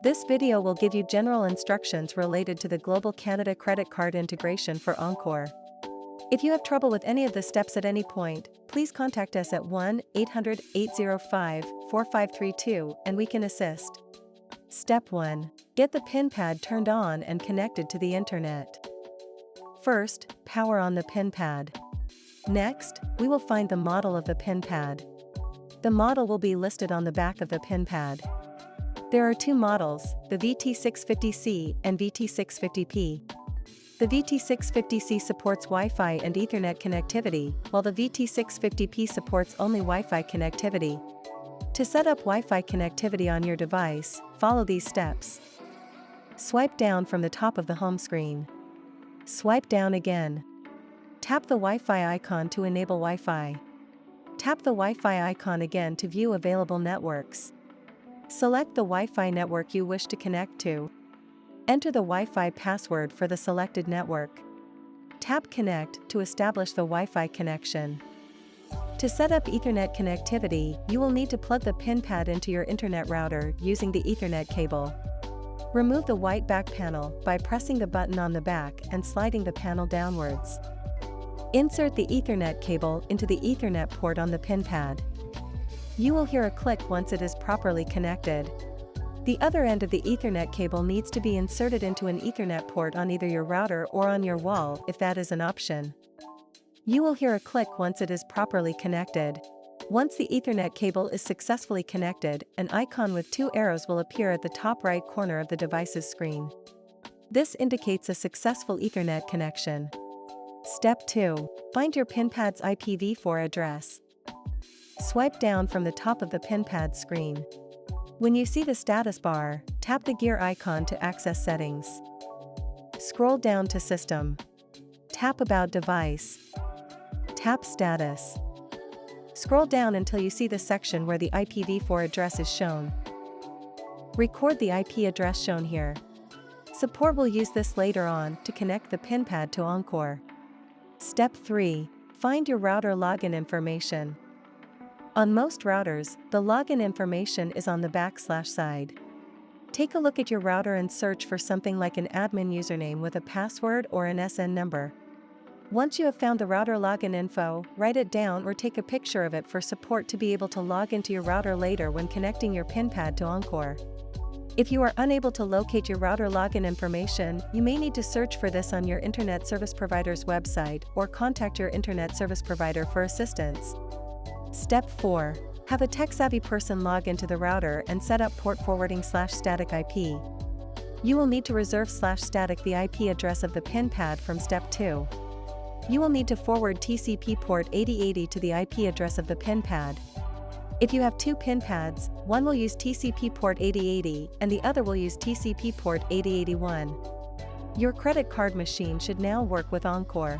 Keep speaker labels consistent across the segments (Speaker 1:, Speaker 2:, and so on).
Speaker 1: This video will give you general instructions related to the Global Canada credit card integration for Encore. If you have trouble with any of the steps at any point, please contact us at 1-800-805-4532 and we can assist. Step 1. Get the pinpad turned on and connected to the internet. First, power on the pinpad. Next, we will find the model of the pinpad. The model will be listed on the back of the pinpad. There are two models, the VT650C and VT650P. The VT650C supports Wi-Fi and Ethernet connectivity, while the VT650P supports only Wi-Fi connectivity. To set up Wi-Fi connectivity on your device, follow these steps. Swipe down from the top of the home screen. Swipe down again. Tap the Wi-Fi icon to enable Wi-Fi. Tap the Wi-Fi icon again to view available networks. Select the Wi-Fi network you wish to connect to. Enter the Wi-Fi password for the selected network. Tap Connect to establish the Wi-Fi connection. To set up Ethernet connectivity, you will need to plug the pinpad into your internet router using the Ethernet cable. Remove the white back panel by pressing the button on the back and sliding the panel downwards. Insert the Ethernet cable into the Ethernet port on the pinpad. You will hear a click once it is properly connected. The other end of the Ethernet cable needs to be inserted into an Ethernet port on either your router or on your wall if that is an option. You will hear a click once it is properly connected. Once the Ethernet cable is successfully connected, an icon with two arrows will appear at the top right corner of the device's screen. This indicates a successful Ethernet connection. Step 2. Find your pinpad's IPv4 address. Swipe down from the top of the pinpad screen. When you see the status bar, tap the gear icon to access settings. Scroll down to System. Tap About Device. Tap Status. Scroll down until you see the section where the IPv4 address is shown. Record the IP address shown here. Support will use this later on to connect the pinpad to Encore. Step 3. Find your router login information. On most routers, the login information is on the / side. Take a look at your router and search for something like an admin username with a password or an SN number. Once you have found the router login info, write it down or take a picture of it for support to be able to log into your router later when connecting your pinpad to Encore. If you are unable to locate your router login information, you may need to search for this on your internet service provider's website or contact your internet service provider for assistance. Step 4. Have a tech-savvy person log into the router and set up port forwarding /static IP. You will need to reserve /static the IP address of the pinpad from Step 2. You will need to forward TCP port 8080 to the IP address of the pinpad. If you have two pinpads, one will use TCP port 8080 and the other will use TCP port 8081. Your credit card machine should now work with Encore.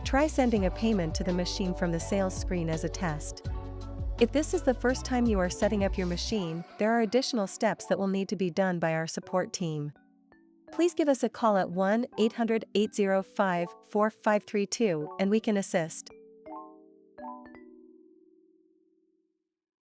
Speaker 1: Try sending a payment to the machine from the sales screen as a test. If this is the first time you are setting up your machine, there are additional steps that will need to be done by our support team. Please give us a call at 1-800-805-4532 and we can assist.